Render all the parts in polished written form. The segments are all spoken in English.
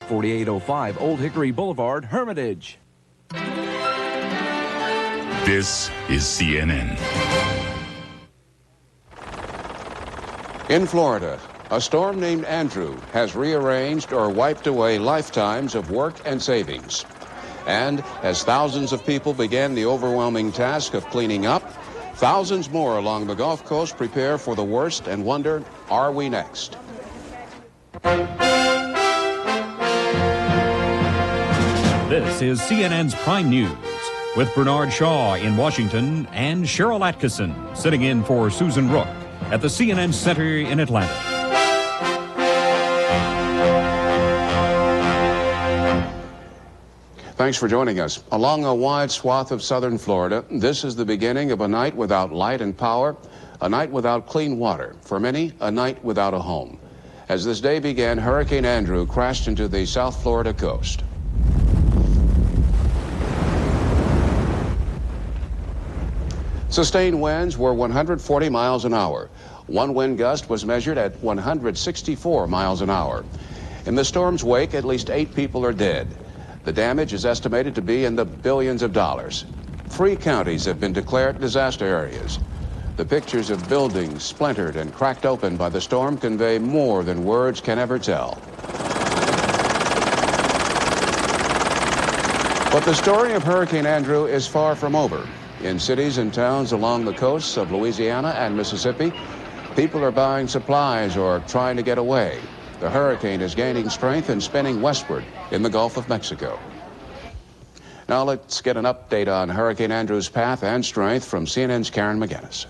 4805 Old Hickory Boulevard, Hermitage. This is CNN. In Florida, a storm named Andrew has rearranged or wiped away lifetimes of work and savings. And as thousands of people began the overwhelming task of cleaning up, thousands more along the Gulf Coast prepare for the worst and wonder, are we next? This is CNN's Prime News with Bernard Shaw in Washington and Cheryl Atkinson sitting in for Susan Rook at the CNN Center in Atlanta. Thanks for joining us. Along a wide swath of southern Florida, this is the beginning of a night without light and power, a night without clean water. For many, a night without a home. As this day began, Hurricane Andrew crashed into the South Florida coast. Sustained winds were 140 miles an hour. One wind gust was measured at 164 miles an hour. In the storm's wake, at least 8 people are dead. The damage is estimated to be in the billions of dollars. 3 counties have been declared disaster areas. The pictures of buildings splintered and cracked open by the storm convey more than words can ever tell. But the story of Hurricane Andrew is far from over. In cities and towns along the coasts of Louisiana and Mississippi, people are buying supplies or trying to get away. The hurricane is gaining strength and spinning westward in the Gulf of Mexico. Now let's get an update on Hurricane Andrew's path and strength from CNN's Karen McGinnis.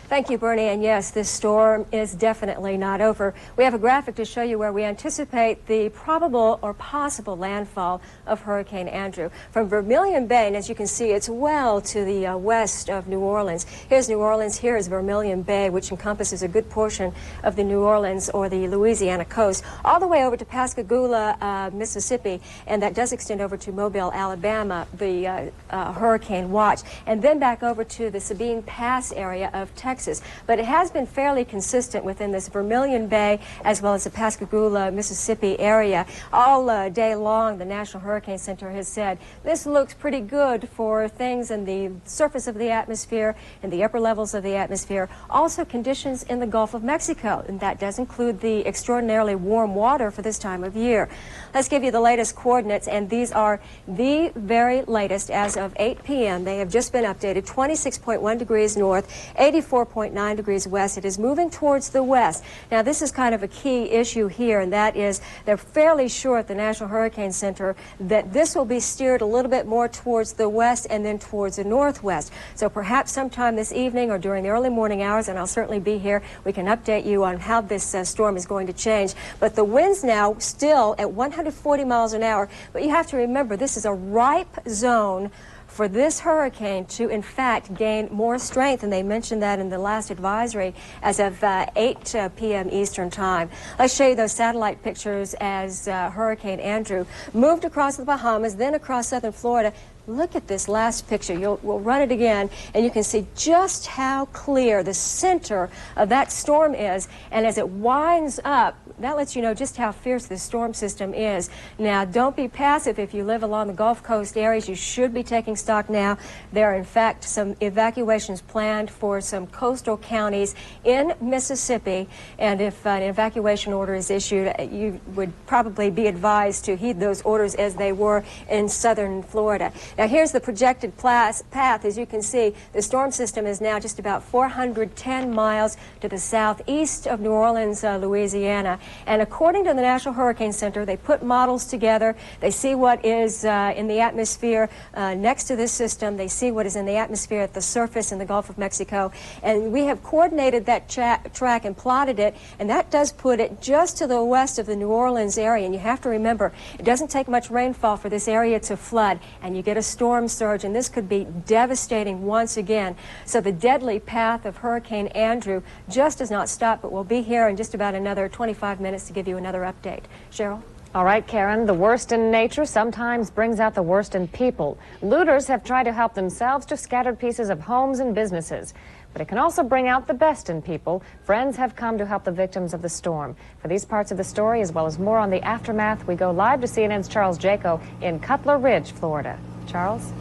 Thank you, Bernie. And yes, this storm is definitely not over. We have a graphic to show you where we anticipate the probable or possible landfall of Hurricane Andrew. From Vermilion Bay, and as you can see, it's well to the west of New Orleans. Here's New Orleans. Here is Vermilion Bay, which encompasses a good portion of the New Orleans or the Louisiana coast, all the way over to Pascagoula, Mississippi, and that does extend over to Mobile, Alabama, the hurricane watch, and then back over to the Sabine Pass area of Texas. But it has been fairly consistent within this Vermilion Bay as well as the Pascagoula, Mississippi area. All day long, the National Hurricane Center has said this looks pretty good for things in the surface of the atmosphere, in the upper levels of the atmosphere, also conditions in the Gulf of Mexico, and that does include the extraordinarily warm water for this time of year. Let's give you the latest coordinates, and these are the very latest as of 8 p.m. They have just been updated. 26.1 degrees north, 84.9 degrees west. It is moving towards the west. Now, this is kind of a key issue here, and that is they're fairly sure at the National Hurricane Center that this will be steered a little bit more towards the west and then towards the northwest. So perhaps sometime this evening or during the early morning hours, and I'll certainly be here, we can update you on how this storm is going to change. But the winds now still at 140 miles an hour. But you have to remember, this is a ripe zone for this hurricane to, in fact, gain more strength, and they mentioned that in the last advisory as of 8 p.m. Eastern Time. Let's show you those satellite pictures as Hurricane Andrew moved across the Bahamas, then across southern Florida. Look at this last picture. We'll run it again, and you can see just how clear the center of that storm is. And as it winds up, that lets you know just how fierce this storm system is. Now, don't be passive if you live along the Gulf Coast areas. You should be taking stock now. There are, in fact, some evacuations planned for some coastal counties in Mississippi. And if an evacuation order is issued, you would probably be advised to heed those orders as they were in southern Florida. Now, here's the projected path. As you can see, the storm system is now just about 410 miles to the southeast of New Orleans, Louisiana. And according to the National Hurricane Center, they put models together. They see what is in the atmosphere next to this system. They see what is in the atmosphere at the surface in the Gulf of Mexico. And we have coordinated that track and plotted it, and that does put it just to the west of the New Orleans area. And you have to remember, it doesn't take much rainfall for this area to flood, and you get a storm surge, and this could be devastating once again. So the deadly path of Hurricane Andrew just does not stop, but we'll be here in just about another 25 minutes to give you another update. Cheryl? All right, Karen, the worst in nature sometimes brings out the worst in people. Looters have tried to help themselves to scattered pieces of homes and businesses. But but it can also bring out the best in people. Friends have come to help the victims of the storm. For these parts of the story, as well as more on the aftermath, we go live to CNN's Charles Jaco in Cutler Ridge, Florida. Charles?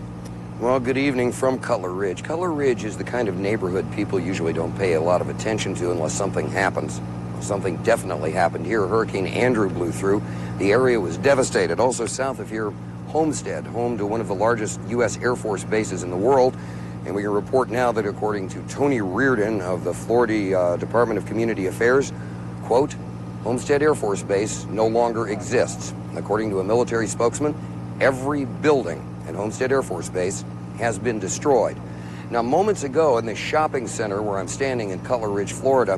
Well, good evening from Cutler Ridge. Cutler Ridge is the kind of neighborhood people usually don't pay a lot of attention to unless something happens. Something definitely happened here. Hurricane Andrew blew through. The area was devastated. Also south of here, Homestead, home to one of the largest U.S. Air Force bases in the world. And we can report now that according to Tony Reardon of the Florida Department of Community Affairs, quote, Homestead Air Force Base no longer exists. According to a military spokesman, every building at Homestead Air Force Base has been destroyed. Now, moments ago in the shopping center where I'm standing in Cutler Ridge, Florida,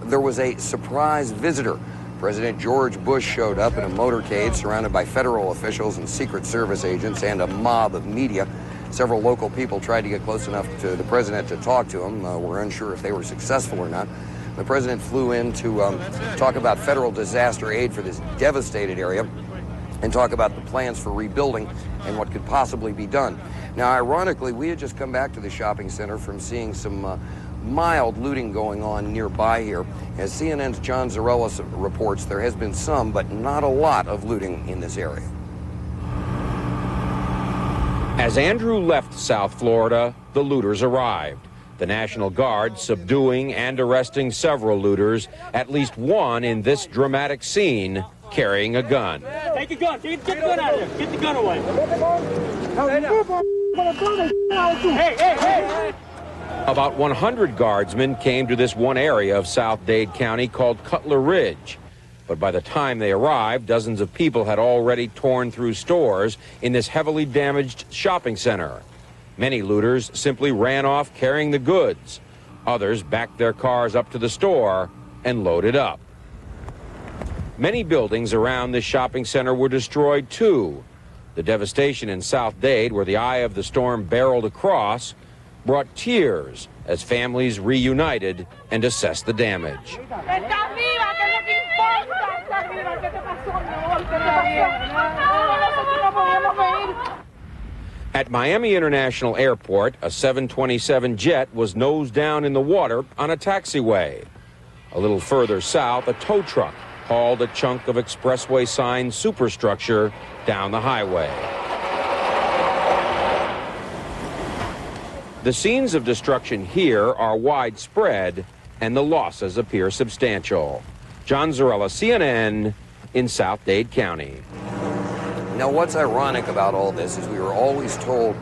there was a surprise visitor. President George Bush showed up in a motorcade surrounded by federal officials and Secret Service agents and a mob of media. Several local people tried to get close enough to the president to talk to him. We're unsure if they were successful or not. The president flew in to talk about federal disaster aid for this devastated area and talk about the plans for rebuilding and what could possibly be done. Now, ironically, we had just come back to the shopping center from seeing some mild looting going on nearby here. As CNN's John Zarella reports, there has been some, but not a lot of looting in this area. As Andrew left South Florida, the looters arrived. The National Guard subduing and arresting several looters, at least one in this dramatic scene carrying a gun. Take the gun. Get the gun out of there. Get the gun away. Hey. About 100 guardsmen came to this one area of South Dade County called Cutler Ridge. But by the time they arrived, dozens of people had already torn through stores in this heavily damaged shopping center. Many looters simply ran off carrying the goods. Others backed their cars up to the store and loaded up. Many buildings around this shopping center were destroyed too. The devastation in South Dade, where the eye of the storm barreled across, brought tears as families reunited and assessed the damage. At Miami International Airport, a 727 jet was nose down in the water on a taxiway. A little further south, a tow truck hauled a chunk of expressway sign superstructure down the highway. The scenes of destruction here are widespread, and the losses appear substantial. John Zarella, CNN, in South Dade County. Now, what's ironic about all this is we were always told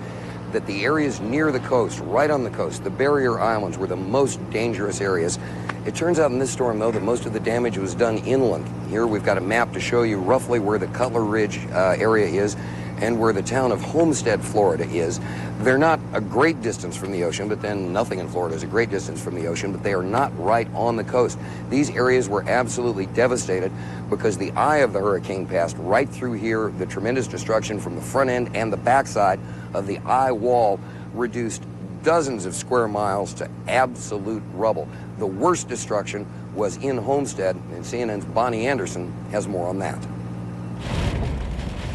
that the areas near the coast, right on the coast, the barrier islands, were the most dangerous areas. It turns out in this storm, though, that most of the damage was done inland. Here we've got a map to show you roughly where the Cutler Ridge area is and where the town of Homestead, Florida is. They're not a great distance from the ocean, but then nothing in Florida is a great distance from the ocean, but they are not right on the coast. These areas were absolutely devastated because the eye of the hurricane passed right through here. The tremendous destruction from the front end and the backside of the eye wall reduced dozens of square miles to absolute rubble. The worst destruction was in Homestead, and CNN's Bonnie Anderson has more on that.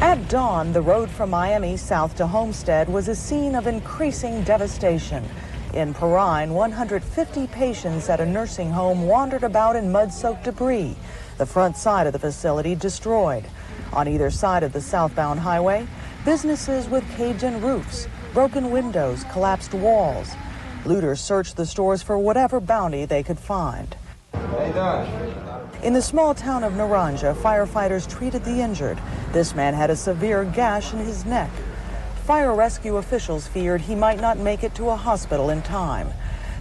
At dawn, the road from Miami south to Homestead was a scene of increasing devastation. In Perrine, 150 patients at a nursing home wandered about in mud-soaked debris. The front side of the facility destroyed. On either side of the southbound highway, businesses with caved-in roofs, broken windows, collapsed walls. Looters searched the stores for whatever bounty they could find. In the small town of Naranja, firefighters treated the injured. This man had a severe gash in his neck. Fire rescue officials feared he might not make it to a hospital in time.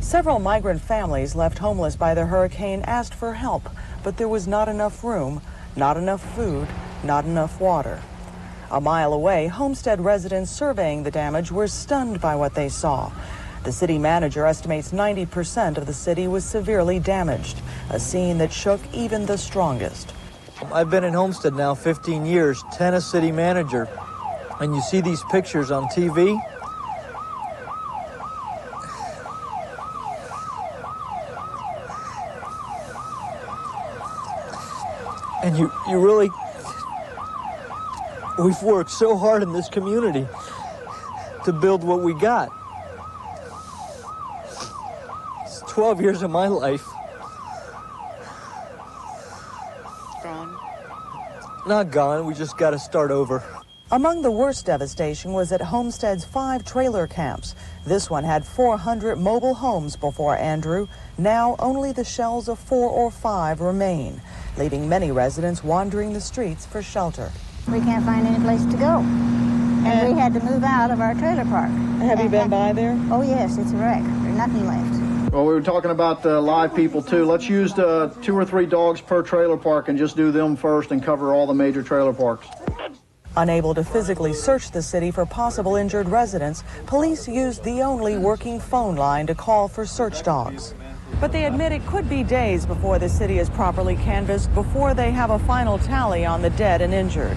Several migrant families left homeless by the hurricane asked for help, but there was not enough room, not enough food, not enough water. A mile away, Homestead residents surveying the damage were stunned by what they saw. The city manager estimates 90% of the city was severely damaged, a scene that shook even the strongest. I've been in Homestead now 15 years, 10 as city manager, and you see these pictures on TV. And you really, we've worked so hard in this community to build what we got. 12 years of my life. Gone? Not gone, we just got to start over. Among the worst devastation was at Homestead's 5 trailer camps. This one had 400 mobile homes before Andrew. Now only the shells of 4 or 5 remain, leaving many residents wandering the streets for shelter. We can't find any place to go. And we had to move out of our trailer park. Have you been by there? Oh, yes, it's a wreck. There's nothing left. Well, we were talking about live people, too. Let's use 2 or 3 dogs per trailer park and just do them first and cover all the major trailer parks. Unable to physically search the city for possible injured residents, police used the only working phone line to call for search dogs. But they admit it could be days before the city is properly canvassed, before they have a final tally on the dead and injured.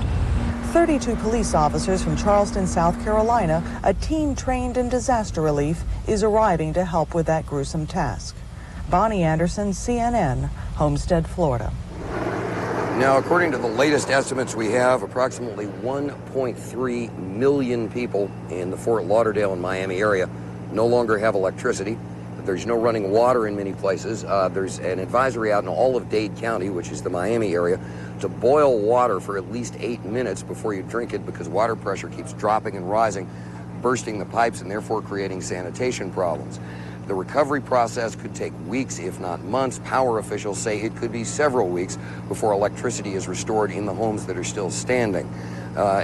32 police officers from Charleston, South Carolina, a team trained in disaster relief, is arriving to help with that gruesome task. Bonnie Anderson, CNN, Homestead, Florida. Now, according to the latest estimates we have, approximately 1.3 million people in the Fort Lauderdale and Miami area no longer have electricity. There's no running water in many places. There's an advisory out in all of Dade County, which is the Miami area, to boil water for at least 8 minutes before you drink it because water pressure keeps dropping and rising, bursting the pipes and therefore creating sanitation problems. The recovery process could take weeks, if not months. Power officials say it could be several weeks before electricity is restored in the homes that are still standing.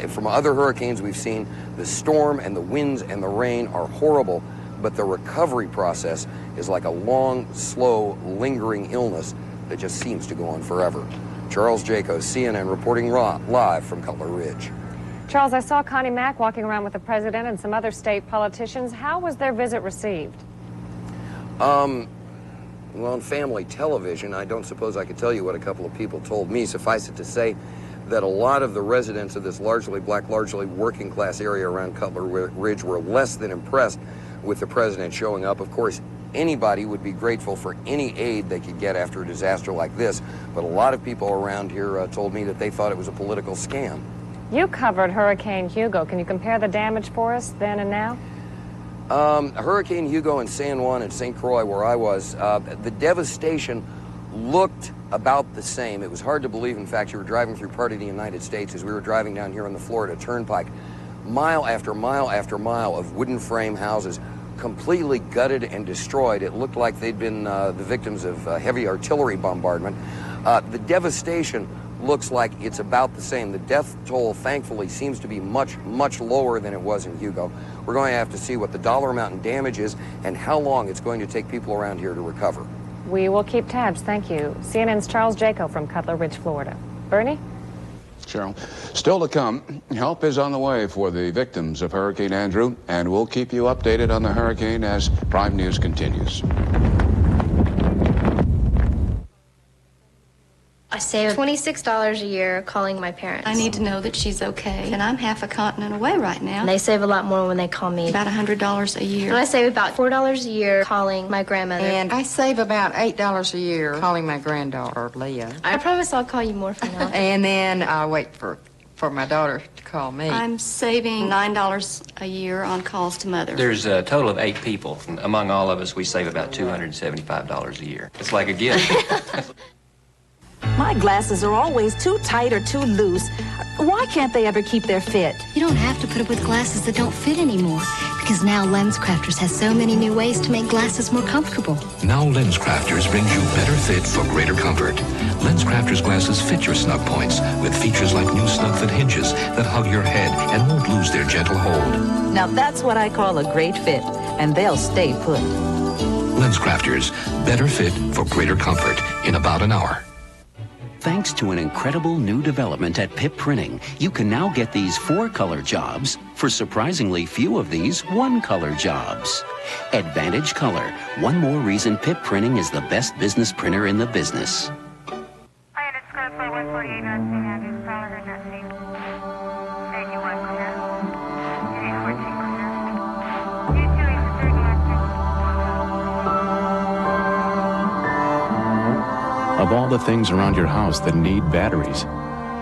From other hurricanes we've seen, the storm and the winds and the rain are horrible, but the recovery process is like a long, slow, lingering illness that just seems to go on forever. Charles Jaco, CNN, reporting live from Cutler Ridge. Charles, I saw Connie Mack walking around with the president and some other state politicians. How was their visit received? Well, on family television, I don't suppose I could tell you what a couple of people told me. Suffice it to say that a lot of the residents of this largely black, largely working class area around Cutler Ridge were less than impressed with the president showing up. Of course, anybody would be grateful for any aid they could get after a disaster like this, but a lot of people around here told me that they thought it was a political scam. You covered Hurricane Hugo. Can you compare the damage for us then and now? Hurricane Hugo in San Juan and St. Croix, where I was, the devastation looked about the same. It was hard to believe. In fact, you were driving through part of the United States as we were driving down here on the Florida Turnpike. Mile after mile after mile of wooden frame houses completely gutted and destroyed. It looked like they'd been the victims of heavy artillery bombardment. The devastation looks like it's about the same. The death toll, thankfully, seems to be much, much lower than it was in Hugo. We're going to have to see what the dollar amount in damage is and how long it's going to take people around here to recover. We will keep tabs. Thank you. CNN's Charles Jaco from Cutler Ridge, Florida. Bernie? Cheryl, still to come, help is on the way for the victims of Hurricane Andrew, and we'll keep you updated on the hurricane as Prime News continues. I save $26 a year calling my parents. I need to know that she's okay. And I'm half a continent away right now. And they save a lot more when they call me. About $100 a year. And I save about $4 a year calling my grandmother. And I save about $8 a year calling my granddaughter, Leah. I promise I'll call you more from now. And then I'll wait for my daughter to call me. I'm saving $9 a year on calls to mother. There's a total of 8 people. Among all of us, we save about $275 a year. It's like a gift. My glasses are always too tight or too loose. Why can't they ever keep their fit? You don't have to put up with glasses that don't fit anymore, because now LensCrafters has so many new ways to make glasses more comfortable. Now LensCrafters brings you better fit for greater comfort. LensCrafters glasses fit your snug points with features like new snug fit hinges that hug your head and won't lose their gentle hold. Now that's what I call a great fit, and they'll stay put. LensCrafters, better fit for greater comfort in about an hour. Thanks to an incredible new development at Pip Printing, you can now get these 4-color jobs for surprisingly few of these 1-color jobs. Advantage Color, one more reason Pip Printing is the best business printer in the business. Of all the things around your house that need batteries,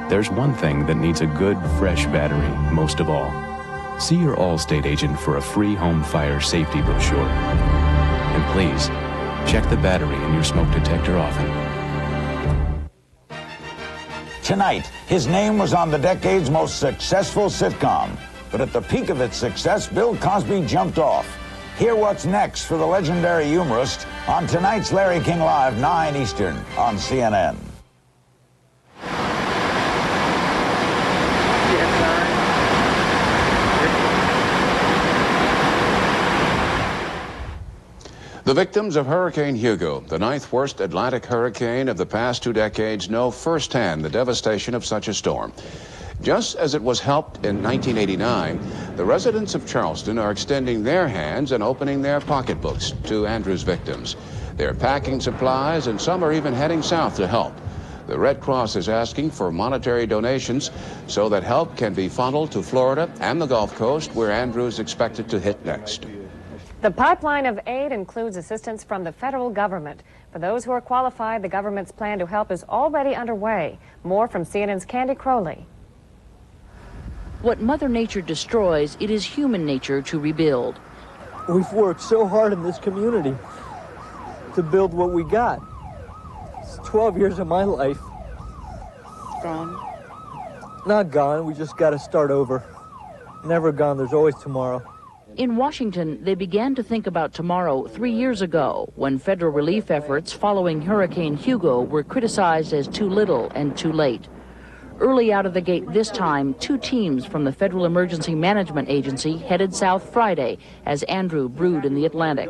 there's one thing that needs a good, fresh battery most of all. See your Allstate agent for a free home fire safety brochure. And please, Check the battery in your smoke detector often. Tonight, his name was on the decade's most successful sitcom. But at the peak of its success, Bill Cosby jumped off. Hear what's next for the legendary humorist on tonight's Larry King Live, 9 Eastern on CNN. The victims of Hurricane Hugo, the 9th worst Atlantic hurricane of the past 2 decades, know firsthand the devastation of such a storm. Just as it was helped in 1989, the residents of Charleston are extending their hands and opening their pocketbooks to Andrew's victims. They're packing supplies, and some are even heading south to help. The Red Cross is asking for monetary donations so that help can be funneled to Florida and the Gulf Coast, where Andrew is expected to hit next. The pipeline of aid includes assistance from the federal government. For those who are qualified, the government's plan to help is already underway. More from CNN's Candy Crowley. What Mother Nature destroys, it is human nature to rebuild. We've worked so hard in this community to build what we got. It's 12 years of my life. Gone? Not gone, we just got to start over. Never gone, there's always tomorrow. In Washington, they began to think about tomorrow 3 years ago, when federal relief efforts following Hurricane Hugo were criticized as too little and too late. Early out of the gate this time, 2 teams from the Federal Emergency Management Agency headed south Friday as Andrew brewed in the Atlantic.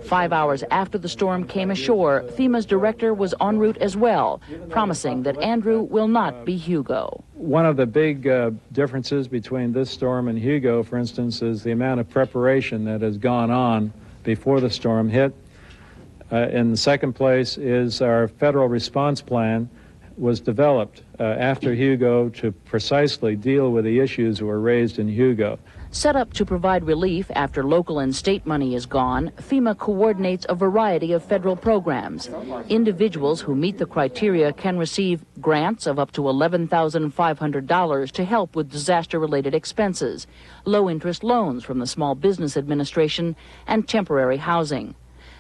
5 hours after the storm came ashore, FEMA's director was en route as well, promising that Andrew will not be Hugo. One of the big differences between this storm and Hugo, for instance, is the amount of preparation that has gone on before the storm hit. In the second place is our federal response plan was developed after Hugo to precisely deal with the issues that were raised in Hugo. Set up to provide relief after local and state money is gone, FEMA coordinates a variety of federal programs. Individuals who meet the criteria can receive grants of up to $11,500 to help with disaster-related expenses, low-interest loans from the Small Business Administration, and temporary housing.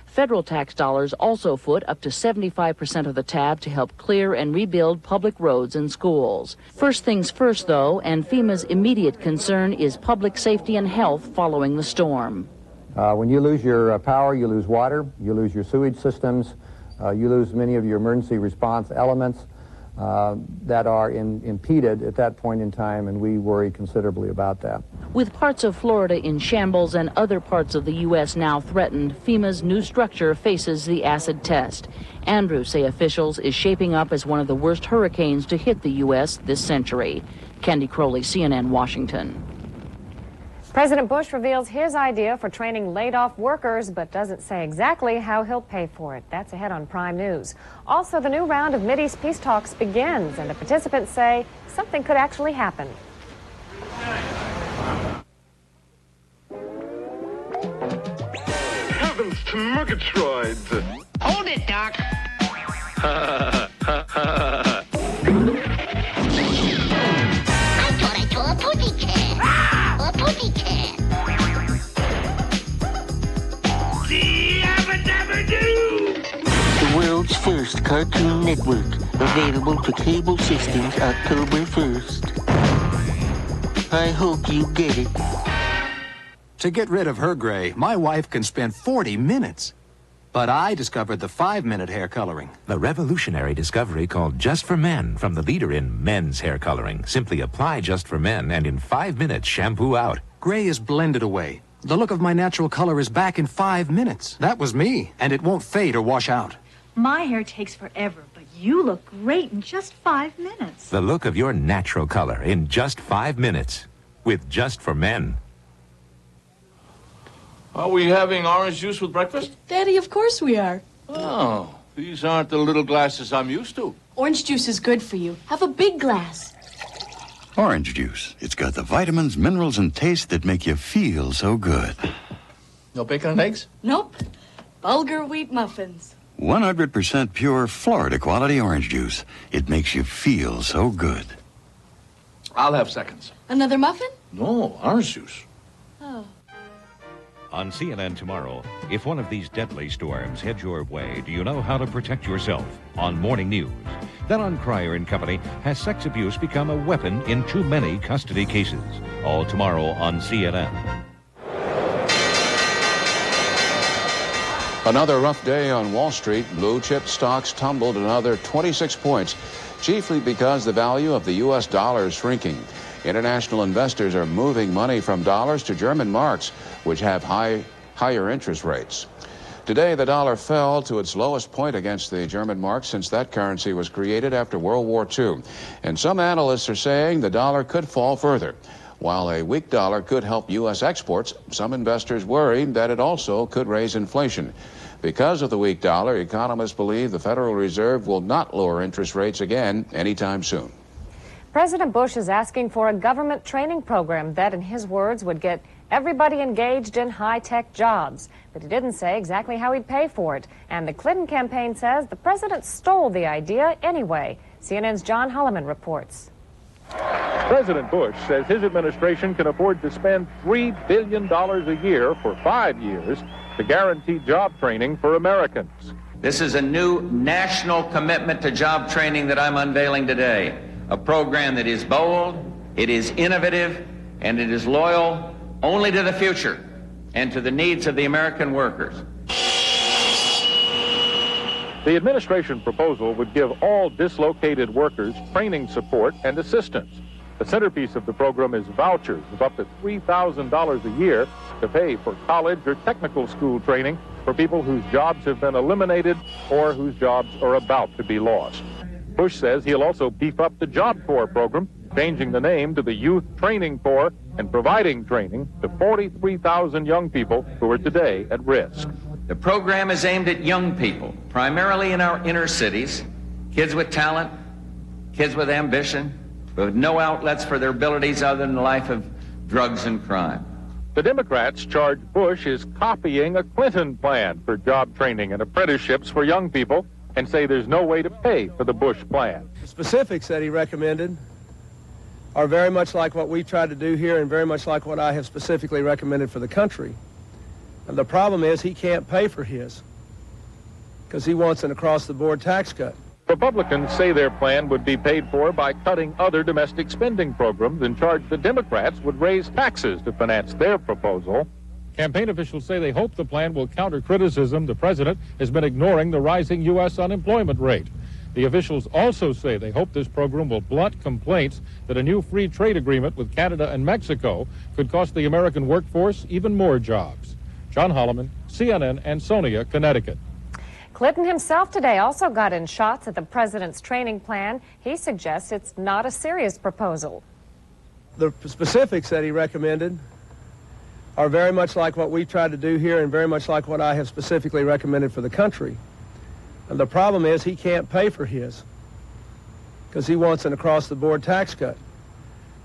Federal tax dollars also foot up to 75% of the tab to help clear and rebuild public roads and schools. First things first, though, and FEMA's immediate concern is public safety and health following the storm. When you lose your power, you lose water, you lose your sewage systems, you lose many of your emergency response elements that are impeded at that point in time, and we worry considerably about that. With parts of Florida in shambles and other parts of the U.S. now threatened, FEMA's new structure faces the acid test. Andrews say officials is shaping up as one of the worst hurricanes to hit the U.S. this century. Candy Crowley, CNN, Washington. President Bush reveals his idea for training laid-off workers, but doesn't say exactly how he'll pay for it. That's ahead on Prime News. Also, the new round of Mideast peace talks begins, and the participants say something could actually happen. Heavens to Murgatroyd! Hold it, Doc. I thought I saw a pussycat. A pussycat. The world's first cartoon network, available to cable systems October 1st. I hope you get it. To get rid of her gray, my wife can spend 40 minutes. But I discovered the 5-minute hair coloring. The revolutionary discovery called Just for Men from the leader in men's hair coloring. Simply apply Just for Men and in 5 minutes shampoo out. Gray is blended away. The look of my natural color is back in 5 minutes. That was me, and it won't fade or wash out. My hair takes forever, but you look great in just 5 minutes. The look of your natural color in just 5 minutes with Just for Men. Are we having orange juice with breakfast? Daddy, of course we are. Oh, these aren't the little glasses I'm used to. Orange juice is good for you. Have a big glass. Orange juice. It's got the vitamins, minerals, and taste that make you feel so good. No bacon and eggs? Nope. Bulgur wheat muffins. 100% pure Florida quality orange juice. It makes you feel so good. I'll have seconds. Another muffin? No, orange juice. Oh. On CNN tomorrow, if one of these deadly storms heads your way, do you know how to protect yourself? On Morning News. Then on Cryer and Company, has sex abuse become a weapon in too many custody cases? All tomorrow on CNN. Another rough day on Wall Street. Blue chip stocks tumbled another 26 points, chiefly because the value of the U.S. dollar is shrinking. International investors are moving money from dollars to German marks, which have higher interest rates. Today, the dollar fell to its lowest point against the German mark since that currency was created after World War II. And some analysts are saying the dollar could fall further. While a weak dollar could help U.S. exports, some investors worry that it also could raise inflation. Because of the weak dollar, economists believe the Federal Reserve will not lower interest rates again anytime soon. President Bush is asking for a government training program that, in his words, would get everybody engaged in high-tech jobs. But he didn't say exactly how he'd pay for it. And the Clinton campaign says the president stole the idea anyway. CNN's John Holliman reports. President Bush says his administration can afford to spend $3 billion a year for 5 years to guarantee job training for Americans. This is a new national commitment to job training that I'm unveiling today. A program that is bold, it is innovative, and it is loyal only to the future and to the needs of the American workers. The administration proposal would give all dislocated workers training support and assistance. The centerpiece of the program is vouchers of up to $3,000 a year to pay for college or technical school training for people whose jobs have been eliminated or whose jobs are about to be lost. Bush says he'll also beef up the Job Corps program, changing the name to the Youth Training Corps and providing training to 43,000 young people who are today at risk. The program is aimed at young people, primarily in our inner cities, kids with talent, kids with ambition, with no outlets for their abilities other than a life of drugs and crime. The Democrats charge Bush is copying a Clinton plan for job training and apprenticeships for young people and say there's no way to pay for the Bush plan. The specifics that he recommended are very much like what we tried to do here and very much like what I have specifically recommended for the country. And the problem is he can't pay for his because he wants an across-the-board tax cut. Republicans say their plan would be paid for by cutting other domestic spending programs and charge the Democrats would raise taxes to finance their proposal. Campaign officials say they hope the plan will counter criticism the president has been ignoring the rising U.S. unemployment rate. The officials also say they hope this program will blunt complaints that a new free trade agreement with Canada and Mexico could cost the American workforce even more jobs. John Holliman, CNN, Ansonia, Connecticut. Clinton himself today also got in shots at the president's training plan. He suggests it's not a serious proposal. The specifics that he recommended are very much like what we tried to do here and very much like what I have specifically recommended for the country. And the problem is he can't pay for his because he wants an across-the-board tax cut.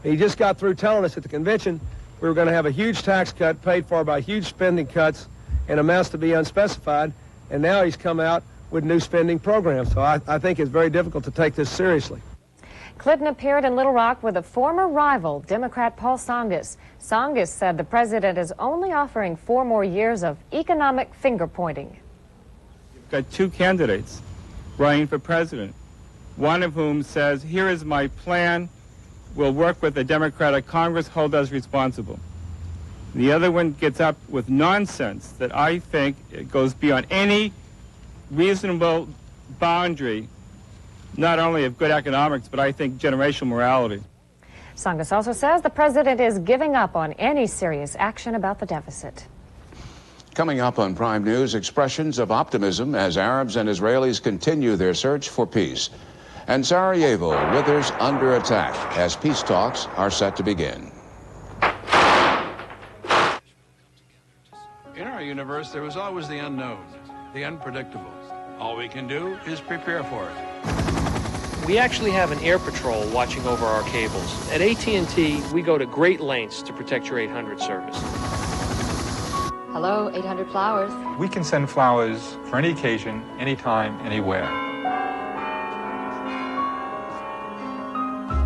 He just got through telling us at the convention we were going to have a huge tax cut paid for by huge spending cuts and amounts to be unspecified, and now he's come out with new spending programs. So I think it's very difficult to take this seriously. Clinton appeared in Little Rock with a former rival, Democrat Paul Tsongas. Tsongas said the president is only offering 4 more years of economic finger-pointing. You've got 2 candidates running for president, one of whom says, here is my plan, we'll work with the Democratic Congress, hold us responsible. The other one gets up with nonsense that I think it goes beyond any reasonable boundary, not only of good economics, but I think generational morality. Tsongas also says the president is giving up on any serious action about the deficit. Coming up on Prime News, expressions of optimism as Arabs and Israelis continue their search for peace. And Sarajevo withers under attack as peace talks are set to begin. In our universe, there is always the unknown, the unpredictable. All we can do is prepare for it. We actually have an air patrol watching over our cables. At AT&T, we go to great lengths to protect your 800 service. Hello, 800 Flowers. We can send flowers for any occasion, anytime, anywhere.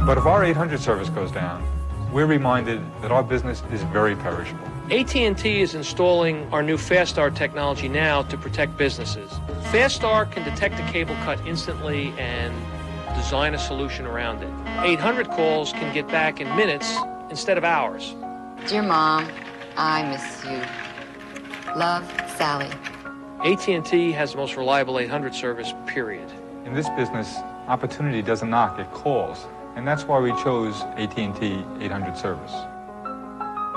But if our 800 service goes down, we're reminded that our business is very perishable. AT&T is installing our new FastStar technology now to protect businesses. FastStar can detect a cable cut instantly and design a solution around it. 800 calls can get back in minutes instead of hours. Dear Mom, I miss you. Love, Sally. AT&T has the most reliable 800 service, period. In this business, opportunity doesn't knock, it calls. And that's why we chose AT&T 800 service.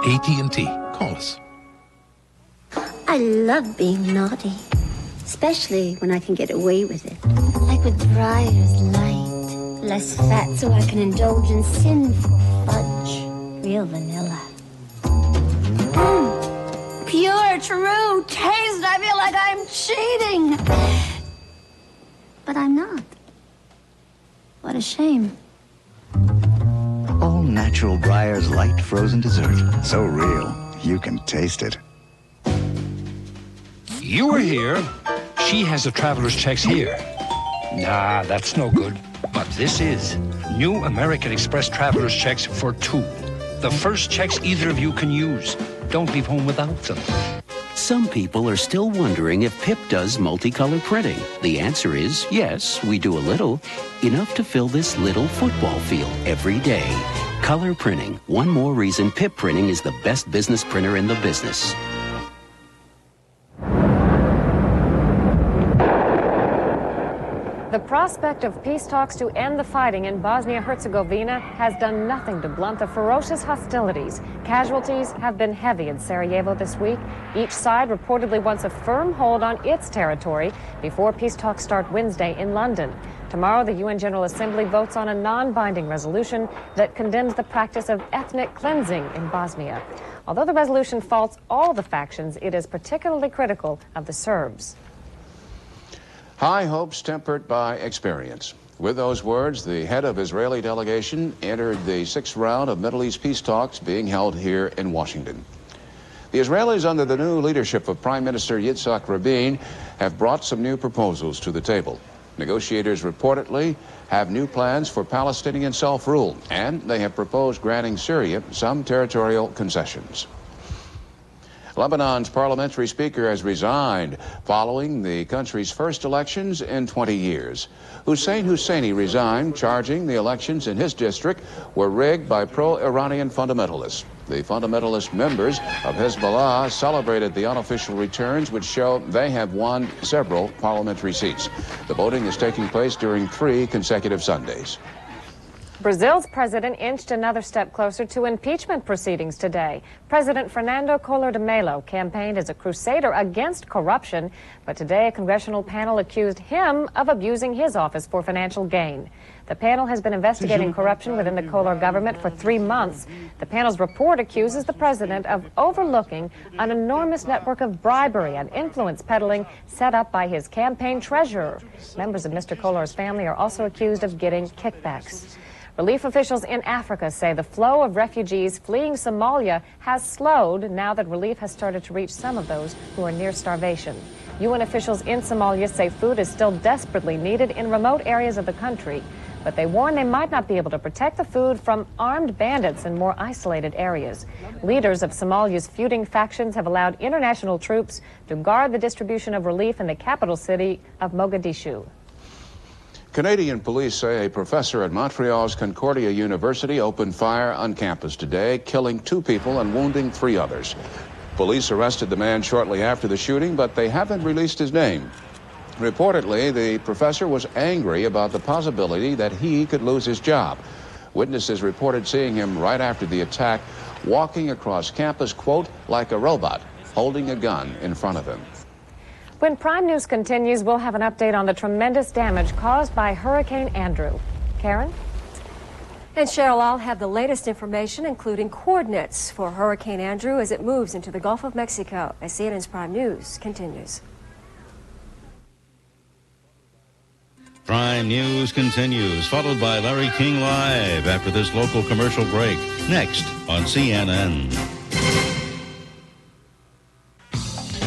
AT&T. Call us. I love being naughty, especially when I can get away with it. Like with Breyer's Light. Less fat so I can indulge in sinful fudge. Real vanilla. Pure, true taste. I feel like I'm cheating. But I'm not. What a shame. All natural Breyer's Light frozen dessert. So real, you can taste it. You were here. She has the traveler's checks here. Nah, that's no good. But this is. New American Express traveler's checks for 2. The first checks either of you can use. Don't leave home without them. Some people are still wondering if PIP does multicolor printing. The answer is yes, we do a little. Enough to fill this little football field every day. Color printing. One more reason PIP printing is the best business printer in the business. The prospect of peace talks to end the fighting in Bosnia-Herzegovina has done nothing to blunt the ferocious hostilities. Casualties have been heavy in Sarajevo this week. Each side reportedly wants a firm hold on its territory before peace talks start Wednesday in London. Tomorrow, the UN General Assembly votes on a non-binding resolution that condemns the practice of ethnic cleansing in Bosnia. Although the resolution faults all the factions, it is particularly critical of the Serbs. High hopes tempered by experience. With those words, the head of Israeli delegation entered the 6th round of Middle East peace talks being held here in Washington. The Israelis, under the new leadership of Prime Minister Yitzhak Rabin, have brought some new proposals to the table. Negotiators reportedly have new plans for Palestinian self-rule, and they have proposed granting Syria some territorial concessions. Lebanon's parliamentary speaker has resigned following the country's first elections in 20 years. Hussein Husseini resigned, charging the elections in his district were rigged by pro-Iranian fundamentalists. The fundamentalist members of Hezbollah celebrated the unofficial returns, which show they have won several parliamentary seats. The voting is taking place during 3 consecutive Sundays. Brazil's president inched another step closer to impeachment proceedings today. President Fernando Collor de Mello campaigned as a crusader against corruption, but today a congressional panel accused him of abusing his office for financial gain. The panel has been investigating corruption within the Collor government for 3 months. The panel's report accuses the president of overlooking an enormous network of bribery and influence peddling set up by his campaign treasurer. Members of Mr. Collor's family are also accused of getting kickbacks. Relief officials in Africa say the flow of refugees fleeing Somalia has slowed now that relief has started to reach some of those who are near starvation. UN officials in Somalia say food is still desperately needed in remote areas of the country, but they warn they might not be able to protect the food from armed bandits in more isolated areas. Leaders of Somalia's feuding factions have allowed international troops to guard the distribution of relief in the capital city of Mogadishu. Canadian police say a professor at Montreal's Concordia University opened fire on campus today, killing 2 people and wounding 3 others. Police arrested the man shortly after the shooting, but they haven't released his name. Reportedly, the professor was angry about the possibility that he could lose his job. Witnesses reported seeing him right after the attack, walking across campus, quote, like a robot, holding a gun in front of him. When Prime News continues, we'll have an update on the tremendous damage caused by Hurricane Andrew. Karen? And Cheryl, I'll have the latest information, including coordinates for Hurricane Andrew as it moves into the Gulf of Mexico, as CNN's Prime News continues. Prime News continues, followed by Larry King Live after this local commercial break. Next on CNN.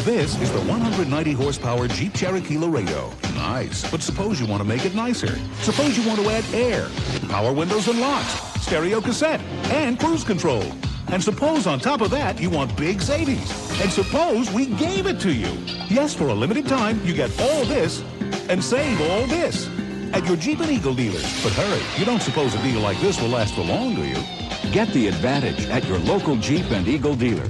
This is the 190-horsepower Jeep Cherokee Laredo. Nice, but suppose you want to make it nicer. Suppose you want to add air, power windows and locks, stereo cassette, and cruise control. And suppose on top of that, you want big savings. And suppose we gave it to you. Yes, for a limited time, you get all this and save all this at your Jeep and Eagle dealers. But hurry, you don't suppose a deal like this will last for long, do you? Get the advantage at your local Jeep and Eagle dealer.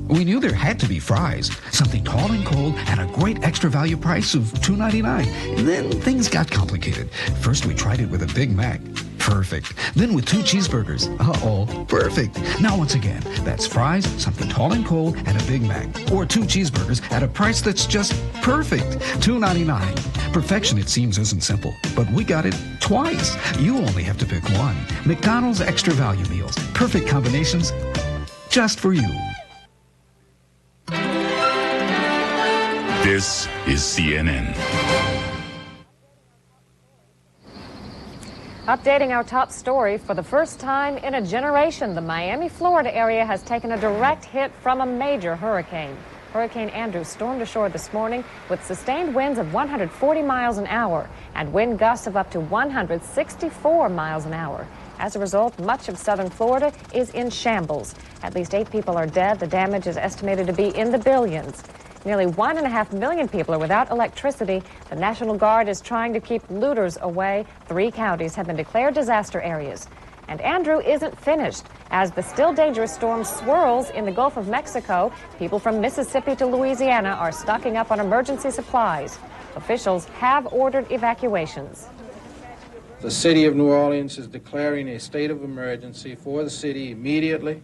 We knew there had to be fries, something tall and cold at a great extra value price of $2.99. Then things got complicated. First we tried it with a Big Mac. Perfect. Then with 2 cheeseburgers. Uh-oh, perfect. Now once again, that's fries, something tall and cold, and a Big Mac. Or 2 cheeseburgers at a price that's just perfect. $2.99. Perfection, it seems, isn't simple, but we got it twice. You only have to pick one. McDonald's Extra Value Meals. Perfect combinations just for you. This is CNN. Updating our top story, for the first time in a generation, the Miami, Florida area has taken a direct hit from a major hurricane. Hurricane Andrew stormed ashore this morning with sustained winds of 140 miles an hour and wind gusts of up to 164 miles an hour. As a result, much of southern Florida is in shambles. At least 8 people are dead. The damage is estimated to be in the billions. Nearly 1.5 million people are without electricity. The National Guard is trying to keep looters away. 3 counties have been declared disaster areas. And Andrew isn't finished. As the still dangerous storm swirls in the Gulf of Mexico, people from Mississippi to Louisiana are stocking up on emergency supplies. Officials have ordered evacuations. The city of New Orleans is declaring a state of emergency for the city immediately.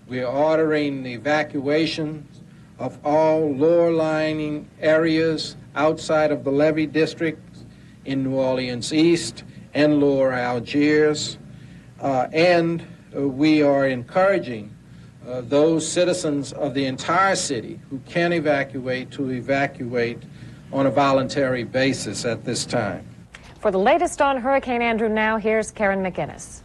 We are ordering the evacuation of all lower-lying areas outside of the levee district in New Orleans East and Lower Algiers. And we are encouraging those citizens of the entire city who can evacuate to evacuate on a voluntary basis at this time. For the latest on Hurricane Andrew now, here's Karen McInnes.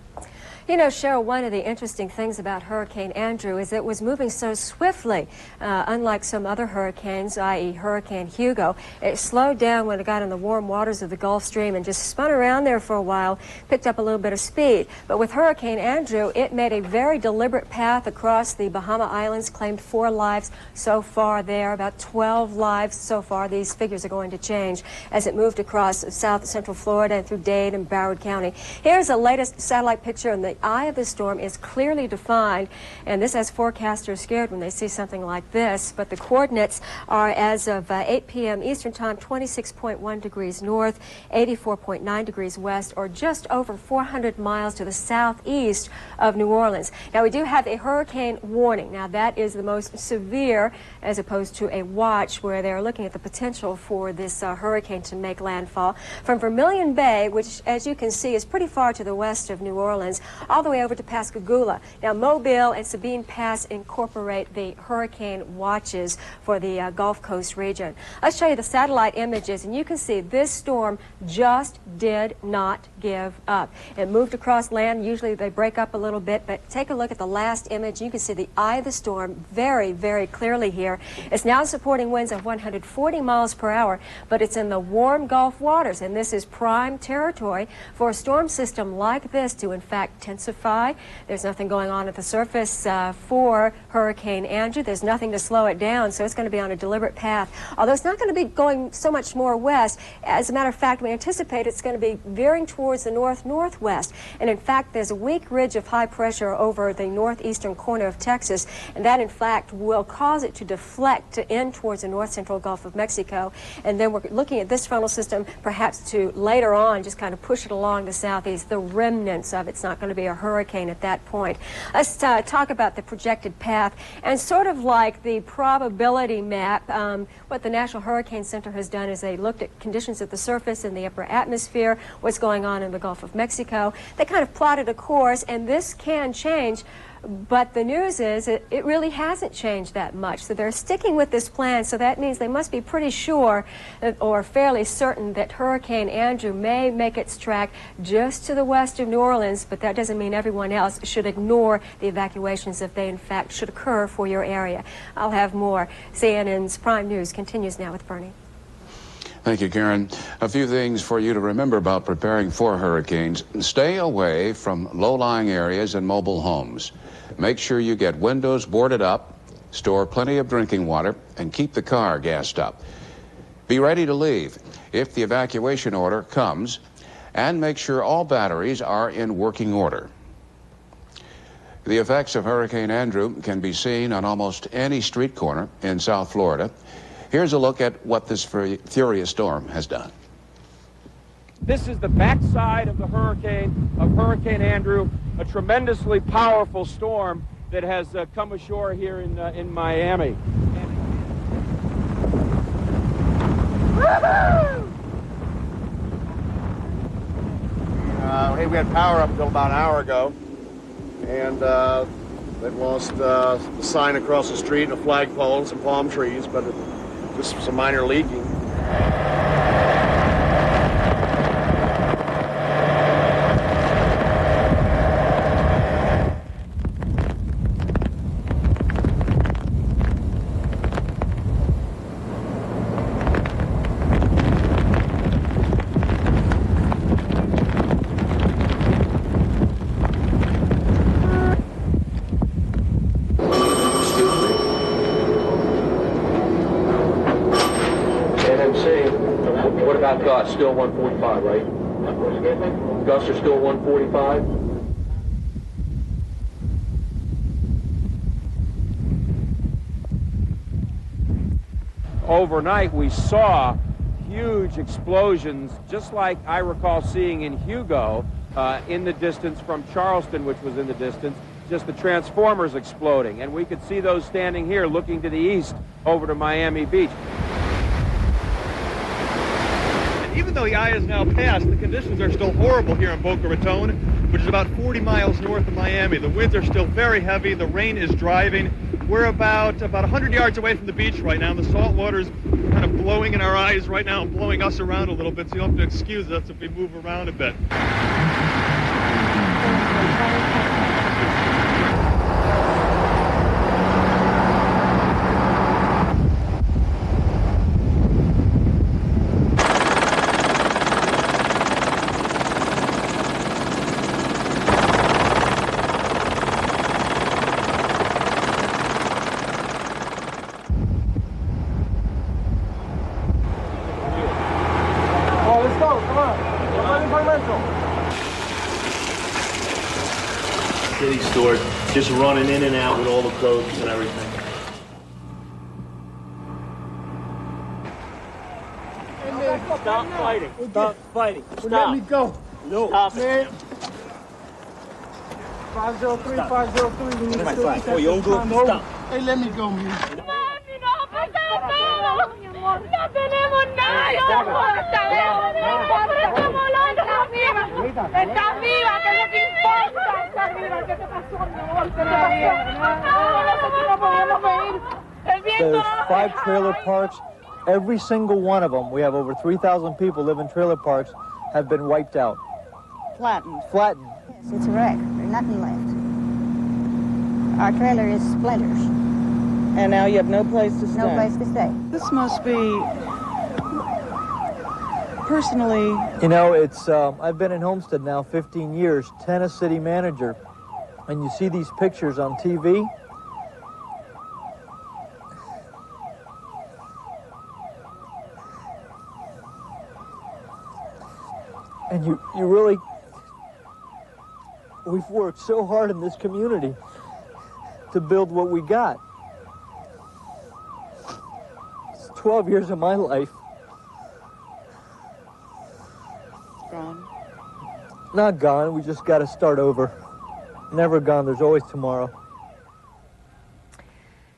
You know, Cheryl, one of the interesting things about Hurricane Andrew is it was moving so swiftly. Unlike some other hurricanes, i.e. Hurricane Hugo, it slowed down when it got in the warm waters of the Gulf Stream and just spun around there for a while, picked up a little bit of speed. But with Hurricane Andrew, it made a very deliberate path across the Bahama Islands, claimed 4 lives so far there, about 12 lives so far. These figures are going to change as it moved across South Central Florida and through Dade and Broward County. Here's the latest satellite picture, and the eye of the storm is clearly defined, and this has forecasters scared when they see something like this. But the coordinates are, as of 8 p.m. Eastern Time, 26.1 degrees north, 84.9 degrees west, or just over 400 miles to the southeast of New Orleans. Now, we do have a hurricane warning. Now, that is the most severe as opposed to a watch, where they're looking at the potential for this hurricane to make landfall from Vermilion Bay, which, as you can see, is pretty far to the west of New Orleans, all the way over to Pascagoula. Now, Mobile and Sabine Pass incorporate the hurricane watches for the Gulf Coast region. Let's show you the satellite images, and you can see this storm just did not give up. It moved across land. Usually they break up a little bit, but take a look at the last image. You can see the eye of the storm very, very clearly here. It's now supporting winds of 140 miles per hour, but it's in the warm Gulf waters, and this is prime territory for a storm system like this to, in fact, intensify. There's nothing going on at the surface for Hurricane Andrew. There's nothing to slow it down, so it's going to be on a deliberate path. Although it's not going to be going so much more west. As a matter of fact, we anticipate it's going to be veering towards the north-northwest. And in fact, there's a weak ridge of high pressure over the northeastern corner of Texas, and that in fact will cause it to deflect to end towards the north-central Gulf of Mexico. And then we're looking at this frontal system perhaps to later on just kind of push it along the southeast, the remnants of it's not going to be a hurricane at that point. Let's talk about the projected path and sort of like the probability map. What the National Hurricane Center has done is they looked at conditions at the surface in the upper atmosphere, what's going on in the Gulf of Mexico. They kind of plotted a course, and this can change. But the news is it really hasn't changed that much. So they're sticking with this plan, so that means they must be pretty sure or fairly certain that Hurricane Andrew may make its track just to the west of New Orleans, but that doesn't mean everyone else should ignore the evacuations if they in fact should occur for your area. I'll have more. CNN's Prime News continues now with Bernie. Thank you, Karen. A few things for you to remember about preparing for hurricanes. Stay away from low-lying areas and mobile homes. Make sure you get windows boarded up, store plenty of drinking water, and keep the car gassed up. Be ready to leave if the evacuation order comes, and make sure all batteries are in working order. The effects of Hurricane Andrew can be seen on almost any street corner in South Florida. Here's a look at what this furious storm has done. This is the backside of the hurricane, of Hurricane Andrew, a tremendously powerful storm that has come ashore here in Miami. Hey, we had power up until about an hour ago, and they've lost the sign across the street and a flagpole and some palm trees, but just some minor leaking. What about gusts? Still 145, right? Gusts are still 145? Overnight, we saw huge explosions, just like I recall seeing in Hugo, in the distance from Charleston, which was in the distance, just the transformers exploding. And we could see those standing here looking to the east over to Miami Beach. Even though the eye is now past, the conditions are still horrible here in Boca Raton, which is about 40 miles north of Miami. The winds are still very heavy. The rain is driving. We're about 100 yards away from the beach right now. The salt water's kind of blowing in our eyes right now and blowing us around a little bit, so you'll have to excuse us if we move around a bit. City store, just running in and out with all the clothes and everything. Stop fighting. Stop fighting. Stop. Let me go. No. Stop it. 503, 503. We need to stop. Hey, let me go, man. There's 5 trailer parks. Every single one of them, we have over 3,000 people live in trailer parks, have been wiped out. Flattened. Flattened. It's a wreck. There's nothing left. Our trailer is splinters. And now you have no place to stay? No place to stay. This must be, personally... You know, it's, I've been in Homestead now 15 years, 10 as city manager, and you see these pictures on TV. And you really, we've worked so hard in this community to build what we got. It's 12 years of my life. Gone? Not gone, we just got to start over. Never gone, there's always tomorrow.